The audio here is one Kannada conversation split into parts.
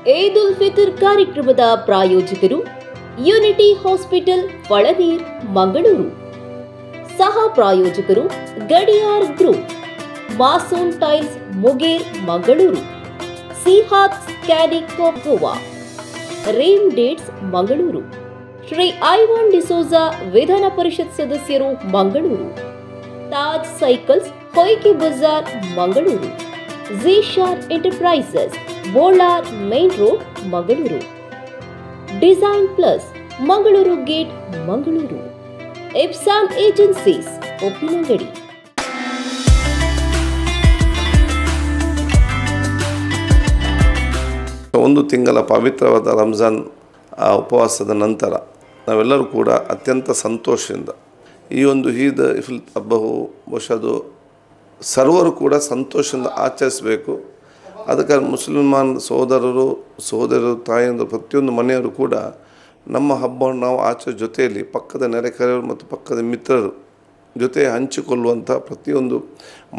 ಈದ್ ಉಲ್ ಫಿತರ್ ಕಾರ್ಯಕ್ರಮದ ಪ್ರಾಯೋಜಕರು ಯುನಿಟಿ ಹಾಸ್ಪಿಟಲ್ ಪಳನೀರ್ ಮಂಗಳೂರು. ಸಹ ಪ್ರಾಯೋಜಕರು Gadiar group, Mason tiles Muger Mangaluru, Sihat ಸ್ಕ್ಯಾನಿಕ್ ಗೋವಾ, ರೇಮ್ ಡೇಟ್ಸ್ ಮಂಗಳೂರು, ಶ್ರೀ ಐವಾನ್ ಡಿಸೋಜಾ ವಿಧಾನ ಪರಿಷತ್ ಸದಸ್ಯರು Mangaluru, Taj cycles Hoige Bazar Mangaluru, Zeeshan enterprises Bolar main road Mangaluru, design plus Mangaluru gate Mangaluru, Epson agencies Uppinangady. ಒಂದು ತಿಂಗಳ ಪವಿತ್ರವಾದ ರಂಜಾನ್ ಉಪವಾಸದ ನಂತರ ನಾವೆಲ್ಲರೂ ಕೂಡ ಅತ್ಯಂತ ಸಂತೋಷದಿಂದ ಈ ಒಂದು ಈದ್ ಉಲ್ ಹಬ್ಬವು ಬಹುಶಃ ಸರ್ವರು ಕೂಡ ಸಂತೋಷದಿಂದ ಆಚರಿಸಬೇಕು. ಅದಕ್ಕೆ ಮುಸಲ್ಮಾನ್ ಸಹೋದರರು ತಾಯಿಯಂದರು ಪ್ರತಿಯೊಂದು ಮನೆಯವರು ಕೂಡ ನಮ್ಮ ಹಬ್ಬವನ್ನು ನಾವು ಆಚರಿಸೋ ಜೊತೆಯಲ್ಲಿ ಪಕ್ಕದ ನೆರೆಕರೆಯವರು ಮತ್ತು ಪಕ್ಕದ ಮಿತ್ರರು ಜೊತೆ ಹಂಚಿಕೊಳ್ಳುವಂಥ ಪ್ರತಿಯೊಂದು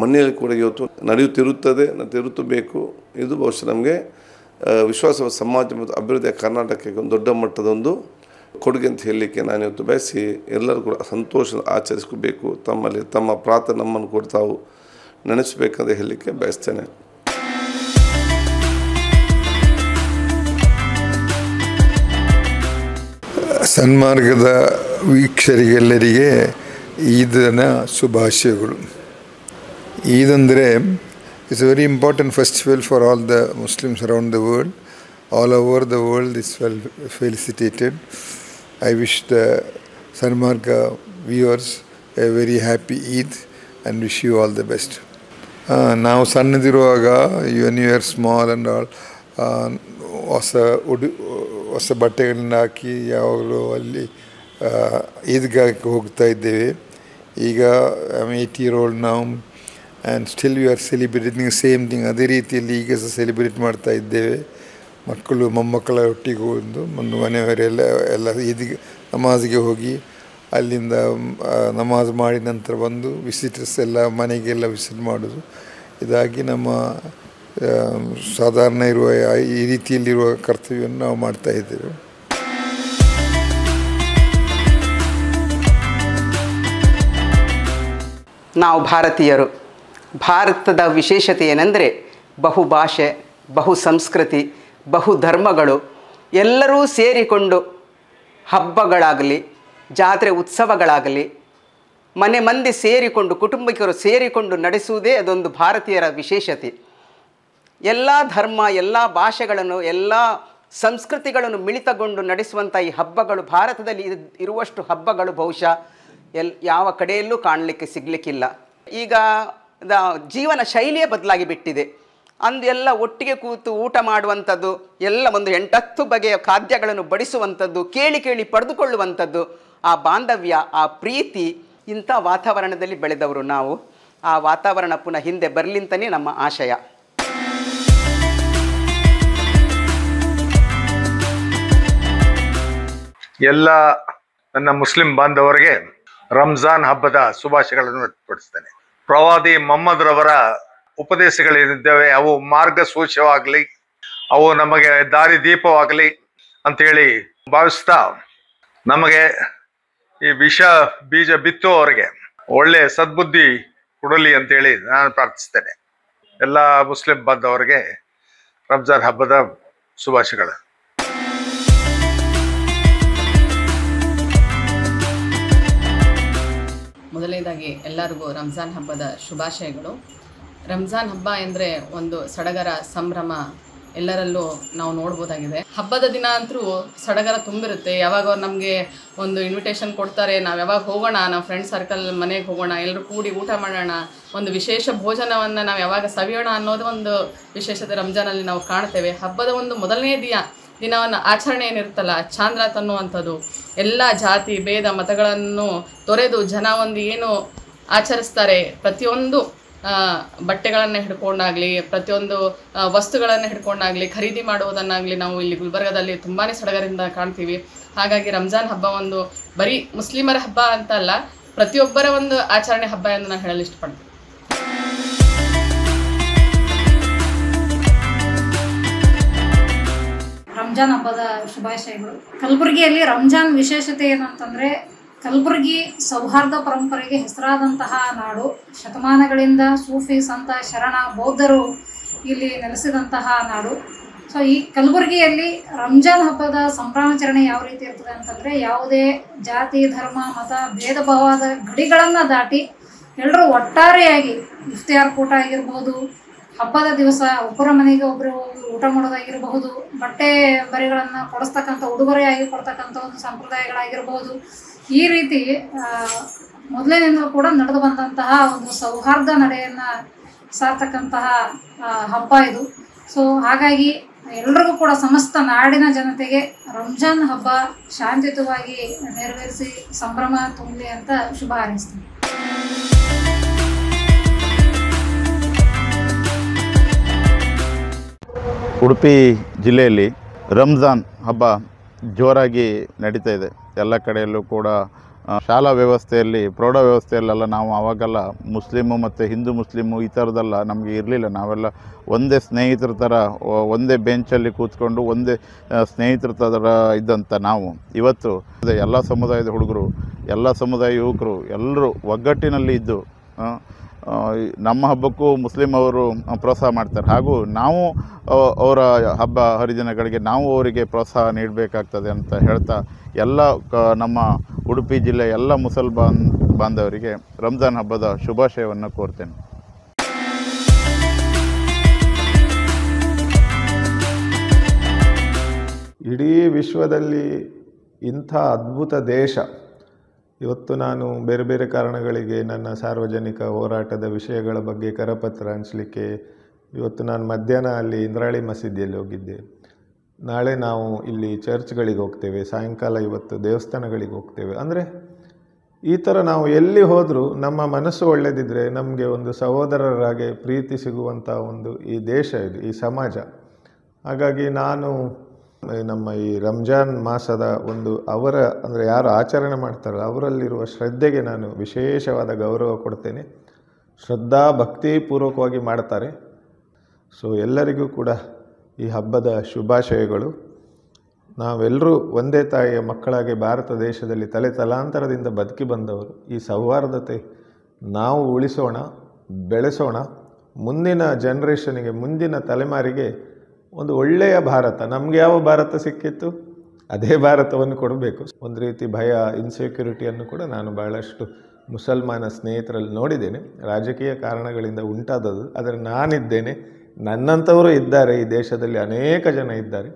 ಮನೆಯಲ್ಲಿ ಕೂಡ ಇವತ್ತು ನಡೆಯುತ್ತಿರಬೇಕು. ಇದು ಬಹುಶಃ ನಮಗೆ ವಿಶ್ವಾಸ ಸಮಾಜ ಮತ್ತು ಅಭಿವೃದ್ಧಿಯ ಕರ್ನಾಟಕಕ್ಕೆ ಒಂದು ದೊಡ್ಡ ಮಟ್ಟದ ಒಂದು ಕೊಡುಗೆ ಅಂತ ಹೇಳಲಿಕ್ಕೆ ನಾನು ಇವತ್ತು ಬಯಸಿ ಎಲ್ಲರೂ ಕೂಡ ಸಂತೋಷ ಆಚರಿಸ್ಕೋಬೇಕು. ತಮ್ಮಲ್ಲಿ ತಮ್ಮ ಪ್ರಾರ್ಥನೆ ನಮ್ಮನ್ನು ಕೂಡ ತಾವು ನೆನೆಸಬೇಕಂತ ಹೇಳಲಿಕ್ಕೆ ಬಯಸ್ತೇನೆ. ಸನ್ಮಾರ್ಗದ ವೀಕ್ಷಕರಿಗೆಲ್ಲರಿಗೆ ಈದಿನ ಶುಭಾಶಯಗಳು. ಈದ್ ಅಂದರೆ it's very important festival for all the Muslims around the world. All over the world is felicitated. I wish the Sanmarga viewers a very happy Eid and wish you all the best. ನಾವು ಸಣ್ಣದಿರುವಾಗ when you are small and all ಹೊಸ ಬಟ್ಟೆಗಳನ್ನ ಹಾಕಿ ಯಾವಾಗಲೂ ಅಲ್ಲಿ ಈದ್ಗಾಹಕ್ಕೆ ಹೋಗ್ತಾ ಇದ್ದೇವೆ. ಈಗ ಐ ಆಮ್ 80 years old ನಾವು and still we are celebrating same thing. ಅದೇ ರೀತಿಯಲ್ಲಿ ಈಗ ಸಹ ಸೆಲಿಬ್ರೇಟ್ ಮಾಡ್ತಾ ಇದ್ದೇವೆ. ಮಕ್ಕಳು ಮೊಮ್ಮಕ್ಕಳ ಒಟ್ಟಿಗೆ ಒಂದು ಮನೆಯವರೆಲ್ಲ ಈದಿಗೆ ನಮಾಜ್ಗೆ ಹೋಗಿ ಅಲ್ಲಿಂದ ನಮಾಜ್ ಮಾಡಿದ ನಂತರ ಬಂದು ವಿಸಿಟರ್ಸ್ ಎಲ್ಲ ಮನೆಗೆಲ್ಲ ವಿಸಿಟ್ ಮಾಡೋದು. ಇದಾಗಿ ನಮ್ಮ ಸಾಧಾರಣ ಇರುವ ಈ ರೀತಿಯಲ್ಲಿರುವ ಕರ್ತವ್ಯವನ್ನು ನಾವು ಮಾಡ್ತಾ ಇದ್ದೇವೆ. ನಾವು ಭಾರತೀಯರು, ಭಾರತದ ವಿಶೇಷತೆ ಏನೆಂದರೆ ಬಹುಭಾಷೆ, ಬಹು ಸಂಸ್ಕೃತಿ, ಬಹು ಧರ್ಮಗಳು ಎಲ್ಲರೂ ಸೇರಿಕೊಂಡು ಹಬ್ಬಗಳಾಗಲಿ, ಜಾತ್ರೆ ಉತ್ಸವಗಳಾಗಲಿ, ಮನೆ ಮಂದಿ ಸೇರಿಕೊಂಡು ಕುಟುಂಬಿಕರು ಸೇರಿಕೊಂಡು ನಡೆಸುವುದೇ ಅದೊಂದು ಭಾರತೀಯರ ವಿಶೇಷತೆ. ಎಲ್ಲ ಧರ್ಮ, ಎಲ್ಲ ಭಾಷೆಗಳನ್ನು, ಎಲ್ಲ ಸಂಸ್ಕೃತಿಗಳನ್ನು ಮಿಳಿತಗೊಂಡು ನಡೆಸುವಂಥ ಈ ಹಬ್ಬಗಳು ಭಾರತದಲ್ಲಿ ಇರುವಷ್ಟು ಹಬ್ಬಗಳು ಬಹುಶಃ ಯಾವ ಕಡೆಯಲ್ಲೂ ಕಾಣಲಿಕ್ಕೆ ಸಿಗಲಿಕ್ಕಿಲ್ಲ. ಈಗ ಜೀವನ ಶೈಲಿಯೇ ಬದಲಾಗಿ ಬಿಟ್ಟಿದೆ. ಅಂದು ಎಲ್ಲ ಒಟ್ಟಿಗೆ ಕೂತು ಊಟ ಮಾಡುವಂಥದ್ದು, ಎಲ್ಲ ಒಂದು 8-10 ಬಗೆಯ ಖಾದ್ಯಗಳನ್ನು ಬಡಿಸುವಂಥದ್ದು, ಕೇಳಿ ಕೇಳಿ ಪಡೆದುಕೊಳ್ಳುವಂಥದ್ದು, ಆ ಬಾಂಧವ್ಯ, ಆ ಪ್ರೀತಿ, ಇಂಥ ವಾತಾವರಣದಲ್ಲಿ ಬೆಳೆದವರು ನಾವು. ಆ ವಾತಾವರಣ ಪುನಃ ಹಿಂದೆ ಬರಲಿಂತಲೇ ನಮ್ಮ ಆಶಯ. ಎಲ್ಲ ನನ್ನ ಮುಸ್ಲಿಂ ಬಾಂಧವರಿಗೆ ರಂಜಾನ್ ಹಬ್ಬದ ಶುಭಾಶಯಗಳನ್ನು ವ್ಯಕ್ತಪಡಿಸ್ತೇನೆ. ಪ್ರವಾದಿ ಮೊಹಮ್ಮದ್ ರವರ ಉಪದೇಶಗಳೇನಿದ್ದಾವೆ ಅವು ಮಾರ್ಗಸೂಚವಾಗಲಿ, ಅವು ನಮಗೆ ದಾರಿ ದೀಪವಾಗಲಿ ಅಂಥೇಳಿ ಭಾವಿಸ್ತಾ, ನಮಗೆ ಈ ವಿಷ ಬೀಜ ಬಿತ್ತುವವರಿಗೆ ಒಳ್ಳೆ ಸದ್ಬುದ್ಧಿ ಕೊಡಲಿ ಅಂತೇಳಿ ನಾನು ಪ್ರಾರ್ಥಿಸ್ತೇನೆ. ಎಲ್ಲ ಮುಸ್ಲಿಂ ಬಾಂಧವರಿಗೆ ರಂಜಾನ್ ಹಬ್ಬದ ಶುಭಾಶಯಗಳು. ಮೊದಲನೇದಾಗಿ ಎಲ್ಲರಿಗೂ ರಂಜಾನ್ ಹಬ್ಬದ ಶುಭಾಶಯಗಳು. ರಂಜಾನ್ ಹಬ್ಬ ಎಂದರೆ ಒಂದು ಸಡಗರ, ಸಂಭ್ರಮ ಎಲ್ಲರಲ್ಲೂ ನಾವು ನೋಡ್ಬೋದಾಗಿದೆ. ಹಬ್ಬದ ದಿನ ಅಂತೂ ಸಡಗರ ತುಂಬಿರುತ್ತೆ. ಯಾವಾಗ ಅವ್ರು ನಮಗೆ ಒಂದು ಇನ್ವಿಟೇಷನ್ ಕೊಡ್ತಾರೆ, ನಾವು ಯಾವಾಗ ಹೋಗೋಣ, ನಾವು ಫ್ರೆಂಡ್ ಸರ್ಕಲ್ ಮನೆಗೆ ಹೋಗೋಣ, ಎಲ್ಲರೂ ಕೂಡಿ ಊಟ ಮಾಡೋಣ, ಒಂದು ವಿಶೇಷ ಭೋಜನವನ್ನು ನಾವು ಯಾವಾಗ ಸವಿಯೋಣ ಅನ್ನೋದು ಒಂದು ವಿಶೇಷತೆ ರಂಜಾನಲ್ಲಿ ನಾವು ಕಾಣ್ತೇವೆ. ಹಬ್ಬದ ಒಂದು ಮೊದಲನೇ ದಿನವನ್ನು ಆಚರಣೆ ಏನಿರುತ್ತಲ್ಲ, ಚಾಂದ್ರಾತ್ ಅನ್ನುವಂಥದ್ದು, ಎಲ್ಲ ಜಾತಿ ಭೇದ ಮತಗಳನ್ನು ತೊರೆದು ಜನ ಒಂದು ಏನು ಆಚರಿಸ್ತಾರೆ, ಪ್ರತಿಯೊಂದು ಬಟ್ಟೆಗಳನ್ನು ಹಿಡ್ಕೊಂಡಾಗಲಿ, ಪ್ರತಿಯೊಂದು ವಸ್ತುಗಳನ್ನು ಹಿಡ್ಕೊಂಡಾಗಲಿ, ಖರೀದಿ ಮಾಡುವುದನ್ನಾಗಲಿ ನಾವು ಇಲ್ಲಿ ಗುಲ್ಬರ್ಗದಲ್ಲಿ ತುಂಬಾ ಸಡಗರದಿಂದ ಕಾಣ್ತೀವಿ. ಹಾಗಾಗಿ ರಂಜಾನ್ ಹಬ್ಬ ಒಂದು ಬರೀ ಮುಸ್ಲಿಮರ ಹಬ್ಬ ಅಂತ ಅಲ್ಲ, ಪ್ರತಿಯೊಬ್ಬರ ಒಂದು ಆಚರಣೆ ಹಬ್ಬ ಎಂದು ನಾನು ಹೇಳಲು ಇಷ್ಟಪಡ್ತೀನಿ. ರಂಜಾನ್ ಹಬ್ಬದ ಶುಭಾಶಯಗಳು. ಕಲಬುರಗಿಯಲ್ಲಿ ರಂಜಾನ್ ವಿಶೇಷತೆ ಏನಂತಂದರೆ, ಕಲಬುರಗಿ ಸೌಹಾರ್ದ ಪರಂಪರೆಗೆ ಹೆಸರಾದಂತಹ ನಾಡು. ಶತಮಾನಗಳಿಂದ ಸೂಫಿ, ಸಂತ, ಶರಣ, ಬೌದ್ಧರು ಇಲ್ಲಿ ನೆಲೆಸಿದಂತಹ ನಾಡು. ಸೊ ಈ ಕಲಬುರಗಿಯಲ್ಲಿ ರಂಜಾನ್ ಹಬ್ಬದ ಸಂಭ್ರಮಾಚರಣೆ ಯಾವ ರೀತಿ ಇರ್ತದೆ ಅಂತಂದರೆ, ಯಾವುದೇ ಜಾತಿ, ಧರ್ಮ, ಮತ, ಭೇದ ಭಾವದ ಗಡಿಗಳನ್ನು ದಾಟಿ ಎಲ್ಲರೂ ಒಟ್ಟಾರೆಯಾಗಿ ಇಫ್ತಿಯಾರ್ ಕೂಟ ಆಗಿರ್ಬೋದು, ಹಬ್ಬದ ದಿವಸ ಒಬ್ಬರ ಮನೆಗೆ ಒಬ್ಬರು ಊಟ ಮಾಡೋದಾಗಿರಬಹುದು, ಬಟ್ಟೆ ಬರೆಗಳನ್ನು ಕೊಡಿಸ್ತಕ್ಕಂಥ ಉಡುಗೊರೆಯಾಗಿ ಕೊಡ್ತಕ್ಕಂಥ ಒಂದು ಸಂಪ್ರದಾಯಗಳಾಗಿರ್ಬೋದು, ಈ ರೀತಿ ಮೊದಲಿನಿಂದಲೂ ಕೂಡ ನಡೆದು ಬಂದಂತಹ ಒಂದು ಸೌಹಾರ್ದ ನಡೆಯನ್ನು ಸಾರ್ತಕ್ಕಂತಹ ಹಬ್ಬ ಇದು. ಸೊ ಹಾಗಾಗಿ ಎಲ್ರಿಗೂ ಕೂಡ ಸಮಸ್ತ ನಾಡಿನ ಜನತೆಗೆ ರಂಜಾನ್ ಹಬ್ಬ ಶಾಂತಿಯುತವಾಗಿ ನೆರವೇರಿಸಿ ಸಂಭ್ರಮ ತುಂಬಲಿ ಅಂತ ಶುಭ ಹಾರೈಸ್ತೀನಿ. ಉಡುಪಿ ಜಿಲ್ಲೆಯಲ್ಲಿ ರಂಜಾನ್ ಹಬ್ಬ ಜೋರಾಗಿ ನಡೀತಾ ಇದೆ. ಎಲ್ಲ ಕಡೆಯಲ್ಲೂ ಕೂಡ ಶಾಲಾ ವ್ಯವಸ್ಥೆಯಲ್ಲಿ, ಪ್ರೌಢ ವ್ಯವಸ್ಥೆಯಲ್ಲೆಲ್ಲ ನಾವು ಆವಾಗೆಲ್ಲ ಮುಸ್ಲಿಮು ಮತ್ತು ಹಿಂದೂ ಮುಸ್ಲಿಮು ಈ ಥರದ್ದೆಲ್ಲ ನಮಗೆ ಇರಲಿಲ್ಲ. ನಾವೆಲ್ಲ ಒಂದೇ ಸ್ನೇಹಿತರ ಥರ ಒಂದೇ ಬೆಂಚಲ್ಲಿ ಕೂತ್ಕೊಂಡು ಒಂದೇ ಸ್ನೇಹಿತರ ಥರ ಇದ್ದಂಥ ನಾವು ಇವತ್ತು ಎಲ್ಲ ಸಮುದಾಯದ ಹುಡುಗರು, ಎಲ್ಲ ಸಮುದಾಯ ಯುವಕರು ಎಲ್ಲರೂ ಒಗ್ಗಟ್ಟಿನಲ್ಲಿ ಇದ್ದು ನಮ್ಮ ಹಬ್ಬಕ್ಕೂ ಮುಸ್ಲಿಂ ಅವರು ಪ್ರೋತ್ಸಾಹ ಮಾಡ್ತಾರೆ. ಹಾಗೂ ನಾವು ಅವರ ಹಬ್ಬ ಹರಿದಿನಗಳಿಗೆ ನಾವು ಅವರಿಗೆ ಪ್ರೋತ್ಸಾಹ ನೀಡಬೇಕಾಗ್ತದೆ ಅಂತ ಹೇಳ್ತಾ ಎಲ್ಲ ನಮ್ಮ ಉಡುಪಿ ಜಿಲ್ಲೆ ಎಲ್ಲ ಬಾಂಧವರಿಗೆ ರಂಜಾನ್ ಹಬ್ಬದ ಶುಭಾಶಯವನ್ನು ಕೋರ್ತೇನೆ. ಇಡೀ ವಿಶ್ವದಲ್ಲಿ ಇಂಥ ಅದ್ಭುತ ದೇಶ ಇವತ್ತು ನಾನು ಬೇರೆ ಬೇರೆ ಕಾರಣಗಳಿಗೆ ನನ್ನ ಸಾರ್ವಜನಿಕ ಹೋರಾಟದ ವಿಷಯಗಳ ಬಗ್ಗೆ ಕರಪತ್ರ ಹಂಚಲಿಕ್ಕೆ ಇವತ್ತು ನಾನು ಮಧ್ಯಾಹ್ನ ಅಲ್ಲಿ ಇಂದ್ರಾಳಿ ಮಸೀದಿಯಲ್ಲಿ ಹೋಗಿದ್ದೆ. ನಾಳೆ ನಾವು ಇಲ್ಲಿ ಚರ್ಚ್ಗಳಿಗೆ ಹೋಗ್ತೇವೆ, ಸಾಯಂಕಾಲ ಇವತ್ತು ದೇವಸ್ಥಾನಗಳಿಗೆ ಹೋಗ್ತೇವೆ. ಅಂದರೆ ಈ ಥರ ನಾವು ಎಲ್ಲಿ ಹೋದರೂ ನಮ್ಮ ಮನಸ್ಸು ಒಳ್ಳೆದಿದ್ದರೆ ನಮಗೆ ಒಂದು ಸಹೋದರರಾಗೆ ಪ್ರೀತಿ ಸಿಗುವಂಥ ಒಂದು ಈ ದೇಶ ಇದು, ಈ ಸಮಾಜ. ಹಾಗಾಗಿ ನಾನು ನಮ್ಮ ಈ ರಂಜಾನ್ ಮಾಸದ ಒಂದು ಅವರ ಅಂದರೆ ಯಾರು ಆಚರಣೆ ಮಾಡ್ತಾರಲ್ಲ ಅವರಲ್ಲಿರುವ ಶ್ರದ್ಧೆಗೆ ನಾನು ವಿಶೇಷವಾದ ಗೌರವ ಕೊಡ್ತೇನೆ. ಶ್ರದ್ಧಾ ಭಕ್ತಿಪೂರ್ವಕವಾಗಿ ಮಾಡ್ತಾರೆ. ಸೊ ಎಲ್ಲರಿಗೂ ಕೂಡ ಈ ಹಬ್ಬದ ಶುಭಾಶಯಗಳು. ನಾವೆಲ್ಲರೂ ಒಂದೇ ತಾಯಿಯ ಮಕ್ಕಳಾಗಿ ಭಾರತ ದೇಶದಲ್ಲಿ ತಲೆ ತಲಾಂತರದಿಂದ ಬದುಕಿ ಬಂದವರು. ಈ ಸೌಹಾರ್ದತೆ ನಾವು ಉಳಿಸೋಣ, ಬೆಳೆಸೋಣ. ಮುಂದಿನ ಜನ್ರೇಷನಿಗೆ, ಮುಂದಿನ ತಲೆಮಾರಿಗೆ ಒಂದು ಒಳ್ಳೆಯ ಭಾರತ, ನಮಗೆ ಯಾವ ಭಾರತ ಸಿಕ್ಕಿತ್ತು ಅದೇ ಭಾರತವನ್ನು ಕೊಡಬೇಕು. ಒಂದು ರೀತಿ ಭಯ, ಇನ್ಸೆಕ್ಯೂರಿಟಿಯನ್ನು ಕೂಡ ನಾನು ಬಹಳಷ್ಟು ಮುಸಲ್ಮಾನ ಸ್ನೇಹಿತರಲ್ಲಿ ನೋಡಿದ್ದೇನೆ. ರಾಜಕೀಯ ಕಾರಣಗಳಿಂದ ಉಂಟಾದದ್ದು. ಆದರೆ ನಾನಿದ್ದೇನೆ, ನನ್ನಂಥವರು ಇದ್ದಾರೆ ಈ ದೇಶದಲ್ಲಿ, ಅನೇಕ ಜನ ಇದ್ದಾರೆ.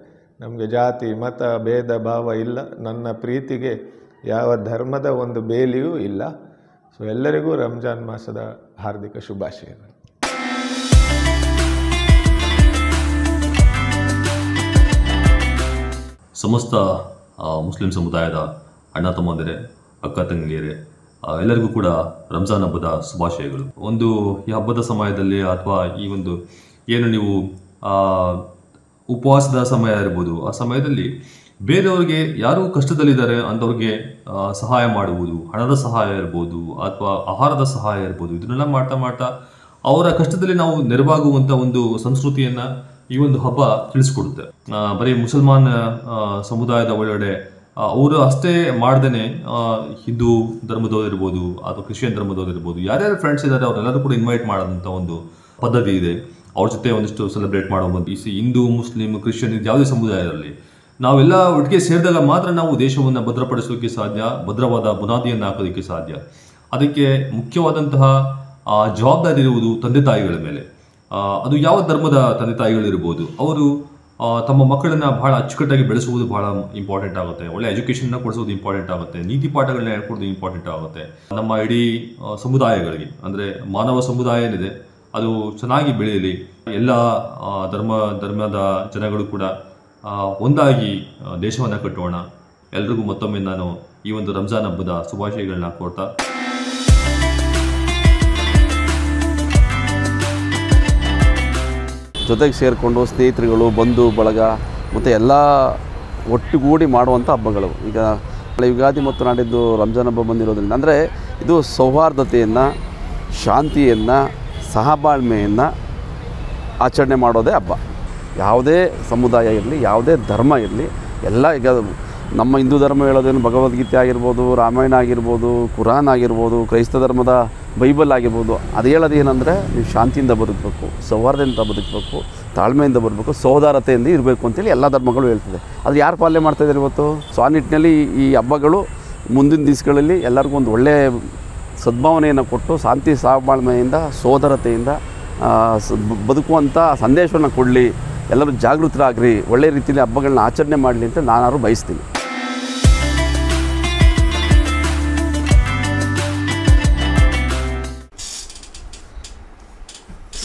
ನಮಗೆ ಜಾತಿ ಮತ ಭೇದ ಭಾವ ಇಲ್ಲ. ನನ್ನ ಪ್ರೀತಿಗೆ ಯಾವ ಧರ್ಮದ ಒಂದು ಬೇಲಿಯೂ ಇಲ್ಲ. ಸೊ ಎಲ್ಲರಿಗೂ ರಂಜಾನ್ ಮಾಸದ ಹಾರ್ದಿಕ ಶುಭಾಶಯಗಳು. ಸಮಸ್ತ ಮುಸ್ಲಿಂ ಸಮುದಾಯದ ಅಣ್ಣ ತಮ್ಮಂದಿರೇ, ಅಕ್ಕ ತಂಗಿಯರೇ, ಎಲ್ಲರಿಗೂ ಕೂಡ ರಂಜಾನ್ ಹಬ್ಬದ ಶುಭಾಶಯಗಳು. ಈ ಹಬ್ಬದ ಸಮಯದಲ್ಲಿ ಅಥವಾ ಈ ಒಂದು ಏನು ನೀವು ಉಪವಾಸದ ಸಮಯ ಇರ್ಬೋದು, ಆ ಸಮಯದಲ್ಲಿ ಬೇರೆಯವ್ರಿಗೆ ಯಾರು ಕಷ್ಟದಲ್ಲಿದ್ದಾರೆ ಅಂಥವ್ರಿಗೆ ಸಹಾಯ ಮಾಡುವುದು, ಹಣದ ಸಹಾಯ ಇರ್ಬೋದು ಅಥವಾ ಆಹಾರದ ಸಹಾಯ ಇರ್ಬೋದು, ಇದನ್ನೆಲ್ಲ ಮಾಡ್ತಾ ಮಾಡ್ತಾ ಅವರ ಕಷ್ಟದಲ್ಲಿ ನಾವು ನೆರವಾಗುವಂಥ ಒಂದು ಸಂಸ್ಕೃತಿಯನ್ನು ಈ ಒಂದು ಹಬ್ಬ ತಿಳಿಸ್ಕೊಡುತ್ತೆ. ಬರೀ ಮುಸಲ್ಮಾನ್ ಸಮುದಾಯದ ಒಳಗಡೆ ಅವರು ಅಷ್ಟೇ ಮಾಡ್ದೇ ಹಿಂದೂ ಧರ್ಮದವರಿರ್ಬೋದು ಅಥವಾ ಕ್ರಿಶ್ಚಿಯನ್ ಧರ್ಮದವರಿರ್ಬೋದು, ಯಾರ್ಯಾರು ಫ್ರೆಂಡ್ಸ್ ಇದ್ದಾರೆ ಅವರೆಲ್ಲರೂ ಕೂಡ ಇನ್ವೈಟ್ ಮಾಡೋದಂಥ ಒಂದು ಪದ್ಧತಿ ಇದೆ. ಅವ್ರ ಜೊತೆ ಒಂದಿಷ್ಟು ಸೆಲೆಬ್ರೇಟ್ ಮಾಡೋದು. ಹಿಂದೂ, ಮುಸ್ಲಿಂ, ಕ್ರಿಶ್ಚಿಯನ್ ಇದು ಯಾವುದೇ ಸಮುದಾಯ ಇರಲಿ, ನಾವೆಲ್ಲ ಒಟ್ಟಿಗೆ ಸೇರಿದಾಗ ಮಾತ್ರ ನಾವು ದೇಶವನ್ನು ಭದ್ರಪಡಿಸೋಕ್ಕೆ ಸಾಧ್ಯ, ಭದ್ರವಾದ ಬುನಾದಿಯನ್ನು ಹಾಕೋದಕ್ಕೆ ಸಾಧ್ಯ. ಅದಕ್ಕೆ ಮುಖ್ಯವಾದಂತಹ ಜವಾಬ್ದಾರಿ ಇರುವುದು ತಂದೆ ತಾಯಿಗಳ ಮೇಲೆ. ಅದು ಯಾವ ಧರ್ಮದ ತಂದೆ ತಾಯಿಗಳಿರ್ಬೋದು, ಅವರು ತಮ್ಮ ಮಕ್ಕಳನ್ನು ಬಹಳ ಅಚ್ಚುಕಟ್ಟಾಗಿ ಬೆಳೆಸುವುದು ಬಹಳ ಇಂಪಾರ್ಟೆಂಟ್ ಆಗುತ್ತೆ. ಒಳ್ಳೆ ಎಜುಕೇಷನ್ನ ಕೊಡಿಸೋದು ಇಂಪಾರ್ಟೆಂಟ್ ಆಗುತ್ತೆ. ನೀತಿ ಪಾಠಗಳನ್ನ ಹೇಳ್ಕೊಡೋದು ಇಂಪಾರ್ಟೆಂಟ್ ಆಗುತ್ತೆ. ನಮ್ಮ ಇಡೀ ಸಮುದಾಯಗಳಿಗೆ, ಅಂದರೆ ಮಾನವ ಸಮುದಾಯ ಏನಿದೆ ಅದು ಚೆನ್ನಾಗಿ ಬೆಳೆಯಲಿ. ಎಲ್ಲ ಧರ್ಮದ ಜನಗಳು ಕೂಡ ಒಂದಾಗಿ ದೇಶವನ್ನು ಕಟ್ಟೋಣ. ಎಲ್ರಿಗೂ ಮತ್ತೊಮ್ಮೆ ನಾನು ಈ ಒಂದು ರಂಜಾನ್ ಹಬ್ಬದ ಶುಭಾಶಯಗಳನ್ನ ಕೋರ್ತಾ ಜೊತೆಗೆ ಸೇರಿಕೊಂಡು ಸ್ನೇಹಿತರುಗಳು, ಬಂಧು ಬಳಗ ಮತ್ತು ಎಲ್ಲ ಒಟ್ಟುಗೂಡಿ ಮಾಡುವಂಥ ಹಬ್ಬಗಳು. ಈಗ ಯುಗಾದಿ ಮತ್ತು ನಾಡಿದ್ದು ರಂಜಾನ್ ಹಬ್ಬ ಬಂದಿರೋದ್ರಿಂದ ಅಂದರೆ ಇದು ಸೌಹಾರ್ದತೆಯನ್ನು, ಶಾಂತಿಯನ್ನು, ಸಹಬಾಳ್ಮೆಯನ್ನು ಆಚರಣೆ ಮಾಡೋದೇ ಹಬ್ಬ. ಯಾವುದೇ ಸಮುದಾಯ ಇರಲಿ, ಯಾವುದೇ ಧರ್ಮ ಇರಲಿ, ಎಲ್ಲ ಈಗ ನಮ್ಮ ಹಿಂದೂ ಧರ್ಮ ಹೇಳೋದೇನು ಭಗವದ್ಗೀತೆ ಆಗಿರ್ಬೋದು, ರಾಮಾಯಣ ಆಗಿರ್ಬೋದು, ಕುರಾನ್ ಆಗಿರ್ಬೋದು, ಕ್ರೈಸ್ತ ಧರ್ಮದ ಬೈಬಲ್ ಆಗಿರ್ಬೋದು, ಅದು ಹೇಳೋದು ಏನಂದರೆ ನೀವು ಶಾಂತಿಯಿಂದ ಬದುಕಬೇಕು, ಸೌಹಾರ್ದದಿಂದ ಬದುಕಬೇಕು, ತಾಳ್ಮೆಯಿಂದ ಬರಬೇಕು, ಸೋದರತೆಯಿಂದ ಇರಬೇಕು ಅಂತೇಳಿ ಎಲ್ಲ ಧರ್ಮಗಳು ಹೇಳ್ತದೆ. ಅದು ಯಾರು ಪಾಲನೆ ಮಾಡ್ತಾಯಿದ್ದಾರೆ ಇವತ್ತು? ಸೊ ಆ ನಿಟ್ಟಿನಲ್ಲಿ ಈ ಹಬ್ಬಗಳು ಮುಂದಿನ ದಿವಸಗಳಲ್ಲಿ ಎಲ್ಲರಿಗೂ ಒಂದು ಒಳ್ಳೆಯ ಸದ್ಭಾವನೆಯನ್ನು ಕೊಟ್ಟು ಶಾಂತಿ ಸಹಬಾಳ್ಮೆಯಿಂದ ಸೋದರತೆಯಿಂದ ಬದುಕುವಂಥ ಸಂದೇಶವನ್ನು ಕೊಡಲಿ, ಎಲ್ಲರೂ ಜಾಗೃತರಾಗ್ರಿ, ಒಳ್ಳೆಯ ರೀತಿಯಲ್ಲಿ ಹಬ್ಬಗಳನ್ನ ಆಚರಣೆ ಮಾಡಲಿ ಅಂತ ನಾನು ಬಯಸ್ತೀನಿ.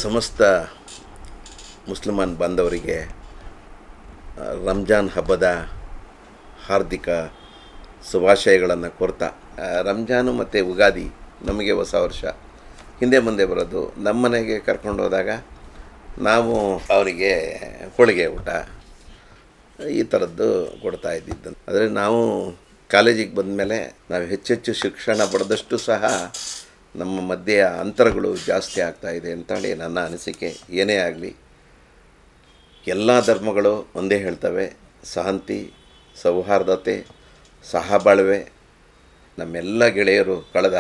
ಸಮಸ್ತ ಮುಸ್ಲಿಮಾನ್ ಬಾಂಧವರಿಗೆ ರಂಜಾನ್ ಹಬ್ಬದ ಹಾರ್ದಿಕ ಶುಭಾಶಯಗಳನ್ನು ಕೋರ್ತಾ, ರಂಜಾನು ಮತ್ತು ಯುಗಾದಿ ನಮಗೆ ಹೊಸ ವರ್ಷ, ಹಿಂದೆ ಮುಂದೆ ಬರೋದು. ನಮ್ಮ ಮನೆಗೆ ಕರ್ಕೊಂಡು ಹೋದಾಗ ನಾವು ಅವರಿಗೆ ಹೋಳಿಗೆ ಊಟ ಈ ಥರದ್ದು ಕೊಡ್ತಾ ಇದ್ದಿದ್ದು. ಆದರೆ ನಾವು ಕಾಲೇಜಿಗೆ ಬಂದಮೇಲೆ ನಾವು ಹೆಚ್ಚೆಚ್ಚು ಶಿಕ್ಷಣ ಪಡೆದಷ್ಟು ಸಹ ನಮ್ಮ ಮಧ್ಯೆ ಅಂತರಗಳು ಜಾಸ್ತಿ ಆಗ್ತಾಯಿದೆ ಅಂತೇಳಿ ನನ್ನ ಅನಿಸಿಕೆ. ಏನೇ ಆಗಲಿ ಎಲ್ಲ ಧರ್ಮಗಳು ಒಂದೇ ಹೇಳ್ತವೆ, ಶಾಂತಿ, ಸೌಹಾರ್ದತೆ, ಸಹಬಾಳ್ವೆ. ನಮ್ಮೆಲ್ಲ ಗೆಳೆಯರು ಕಳೆದ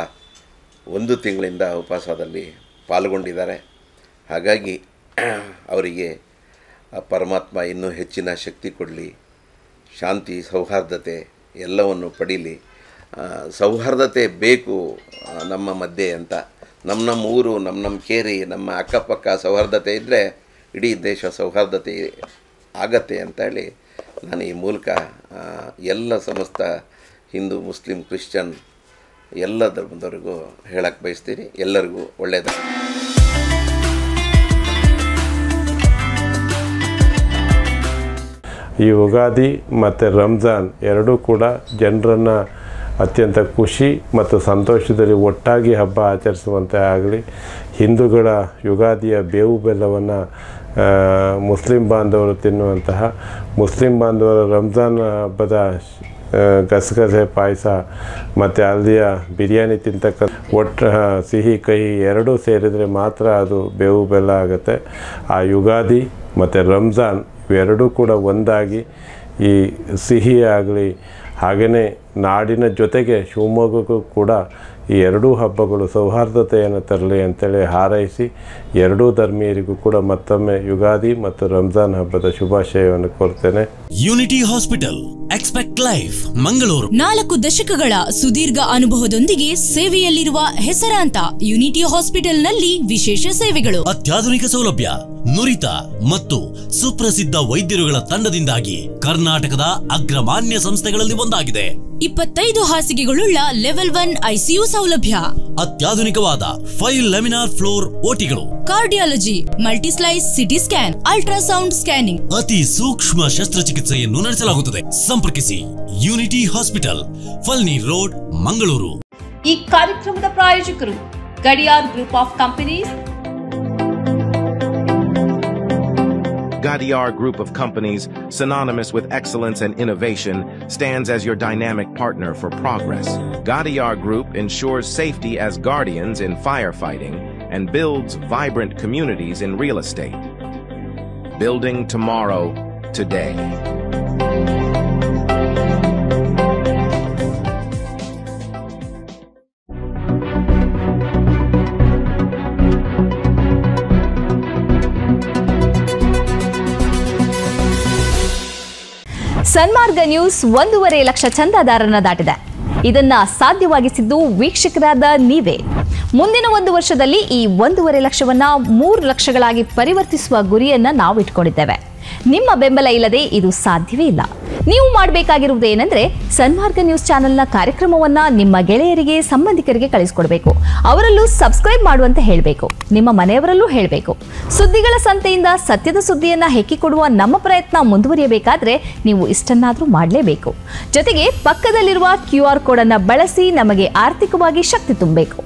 1 ತಿಂಗಳಿಂದ ಉಪವಾಸದಲ್ಲಿ ಪಾಲ್ಗೊಂಡಿದ್ದಾರೆ. ಹಾಗಾಗಿ ಅವರಿಗೆ ಪರಮಾತ್ಮ ಇನ್ನೂ ಹೆಚ್ಚಿನ ಶಕ್ತಿ ಕೊಡಲಿ, ಶಾಂತಿ ಸೌಹಾರ್ದತೆ ಎಲ್ಲವನ್ನು ಪಡೀಲಿ. ಸೌಹಾರ್ದತೆ ಬೇಕು ನಮ್ಮ ಮಧ್ಯೆ ಅಂತ. ನಮ್ಮ ಊರು, ನಮ್ಮ ಕೇರಿ, ನಮ್ಮ ಅಕ್ಕಪಕ್ಕ ಸೌಹಾರ್ದತೆ ಇದ್ದರೆ ಇಡೀ ದೇಶ ಸೌಹಾರ್ದತೆ ಆಗತ್ತೆ ಅಂತೇಳಿ ನಾನು ಈ ಮೂಲಕ ಎಲ್ಲ ಸಮಸ್ತ ಹಿಂದೂ, ಮುಸ್ಲಿಂ, ಕ್ರಿಶ್ಚಿಯನ್ ಎಲ್ಲ ಧರ್ಮದವರಿಗೂ ಹೇಳಕ್ಕೆ ಬಯಸ್ತೀನಿ. ಎಲ್ಲರಿಗೂ ಒಳ್ಳೆಯದು. ಈ ಯುಗಾದಿ ಮತ್ತು ರಂಜಾನ್ ಎರಡೂ ಕೂಡ ಜನರನ್ನು ಅತ್ಯಂತ ಖುಷಿ ಮತ್ತು ಸಂತೋಷದಲ್ಲಿ ಒಟ್ಟಾಗಿ ಹಬ್ಬ ಆಚರಿಸುವಂತೆ ಆಗಲಿ. ಹಿಂದೂಗಳ ಯುಗಾದಿಯ ಬೇವು ಬೆಲ್ಲವನ್ನು ಮುಸ್ಲಿಂ ಬಾಂಧವರು ತಿನ್ನುವಂತಹ, ಮುಸ್ಲಿಂ ಬಾಂಧವರ ರಂಜಾನ್ ಹಬ್ಬದ ಗಸಗಸೆ ಪಾಯಸ ಮತ್ತು ಹಲ್ದಿಯ ಬಿರಿಯಾನಿ ತಿಂತಕ್ಕಂಥ ಸಿಹಿ ಕಹಿ ಎರಡೂ ಸೇರಿದರೆ ಮಾತ್ರ ಅದು ಬೇವು ಬೆಲ್ಲ ಆಗುತ್ತೆ. ಆ ಯುಗಾದಿ ಮತ್ತು ರಂಜಾನ್ ಇವೆರಡೂ ಕೂಡ ಒಂದಾಗಿ ಈ ಸಿಹಿ ಆಗಲಿ, ಹಾಗೆಯೇ ನಾಡಿನ ಜೊತೆಗೆ ಶಿವಮೊಗ್ಗಕ್ಕೂ ಕೂಡ ಈ ಎರಡೂ ಹಬ್ಬಗಳು ಸೌಹಾರ್ದತೆಯನ್ನು ತರಲಿ ಅಂತೇಳಿ ಹಾರೈಸಿ ಎರಡೂ ಧರ್ಮೀಯರಿಗೂ ಕೂಡ ಮತ್ತೊಮ್ಮೆ ಯುಗಾದಿ ಮತ್ತು ರಂಜಾನ್ ಹಬ್ಬದ ಶುಭಾಶಯವನ್ನು ಕೋರ್ತೇನೆ. Unity hospital, expect life, Mangaluru. 4 ದಶಕಗಳ ಸುದೀರ್ಘ ಅನುಭವದೊಂದಿಗೆ ಸೇವೆಯಲ್ಲಿರುವ ಹೆಸರಾಂತ ಯೂನಿಟಿ ಹಾಸ್ಪಿಟಲ್ನಲ್ಲಿ ವಿಶೇಷ ಸೇವೆಗಳು, ಅತ್ಯಾಧುನಿಕ ಸೌಲಭ್ಯ, ನುರಿತ ಮತ್ತು ಸುಪ್ರಸಿದ್ಧ ವೈದ್ಯರುಗಳ ತಂಡದಿಂದಾಗಿ ಕರ್ನಾಟಕದ ಅಗ್ರಮಾನ್ಯ ಸಂಸ್ಥೆಗಳಲ್ಲಿ ಒಂದಾಗಿದೆ. 25 ಹಾಸಿಗೆಗಳುಳ್ಳ ಲೆವೆಲ್ 1 ಐಸಿಯು ಸೌಲಭ್ಯ, ಅತ್ಯಾಧುನಿಕವಾದ 5 ಲೆಮಿನಾರ್ ಫ್ಲೋರ್ ಓಟಿಗಳು, cardiology, multislice CT scan, ultrasound scanning, ಅತಿ ಸೂಕ್ಷ್ಮ ಶಸ್ತ್ರಚಿಕಿತ್ಸೆಯನ್ನು ನಡೆಸಲಾಗುತ್ತದೆ. ಸಂಪರ್ಕಿಸಿ unity hospital, Falnir road, Mangaluru. ಈ ಕಾರ್ಯಕ್ರಮದ ಪ್ರಾಯೋಜಕರು Gadiar group of companies. Gadiar Group of Companies, synonymous with excellence and innovation, stands as your dynamic partner for progress. Gadiar Group ensures safety as guardians in firefighting and builds vibrant communities in real estate. Building tomorrow, today. Sanmarga news 1.5 lakh ಚಂದಾದಾರರನ್ನ ದಾಟಿದೆ. ಇದನ್ನ ಸಾಧ್ಯವಾಗಿಸಿದ್ದು ವೀಕ್ಷಕರಾದ ನೀವೇ. ಮುಂದಿನ 1 ವರ್ಷದಲ್ಲಿ ಈ 1.5 ಲಕ್ಷವನ್ನ 3 ಲಕ್ಷಗಳಾಗಿ ಪರಿವರ್ತಿಸುವ ಗುರಿಯನ್ನ ನಾವು ಇಟ್ಕೊಂಡಿದ್ದೇವೆ. ನಿಮ್ಮ ಬೆಂಬಲ ಇಲ್ಲದೆ ಇದು ಸಾಧ್ಯವೇ ಇಲ್ಲ. ನೀವು ಮಾಡಬೇಕಾಗಿರುವುದು ಏನಂದ್ರೆ ಸನ್ಮಾರ್ಗ ನ್ಯೂಸ್ ಚಾನೆಲ್ನ ಕಾರ್ಯಕ್ರಮವನ್ನ ನಿಮ್ಮ ಗೆಳೆಯರಿಗೆ, ಸಂಬಂಧಿಕರಿಗೆ ಕಳಿಸಿಕೊಡಬೇಕು. ಅವರಲ್ಲೂ ಸಬ್ಸ್ಕ್ರೈಬ್ ಮಾಡುವಂತೆ ಹೇಳಬೇಕು. ನಿಮ್ಮ ಮನೆಯವರಲ್ಲೂ ಹೇಳಬೇಕು. ಸುದ್ದಿಗಳ ಸಂತೆಯಿಂದ ಸತ್ಯದ ಸುದ್ದಿಯನ್ನ ಹೆಕ್ಕಿಕೊಡುವ ನಮ್ಮ ಪ್ರಯತ್ನ ಮುಂದುವರಿಯಬೇಕಾದ್ರೆ ನೀವು ಇಷ್ಟನ್ನಾದರೂ ಮಾಡಲೇಬೇಕು. ಜೊತೆಗೆ ಪಕ್ಕದಲ್ಲಿರುವ QR ಕೋಡ್ ಅನ್ನು ಬಳಸಿ ನಮಗೆ ಆರ್ಥಿಕವಾಗಿ ಶಕ್ತಿ ತುಂಬಬೇಕು.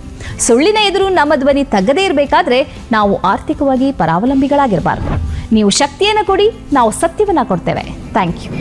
ಸುಳ್ಳಿನ ಎದುರು ನಮ್ಮ ಧ್ವನಿ ತಗ್ಗದೇ ಇರಬೇಕಾದ್ರೆ ನಾವು ಆರ್ಥಿಕವಾಗಿ ಪರಾವಲಂಬಿಗಳಾಗಿರಬಾರದು. ನೀವು ಶಕ್ತಿಯನ್ನು ಕೊಡಿ, ನಾವು ಸತ್ಯವನ್ನ ಕೊಡ್ತೇವೆ. Thank you.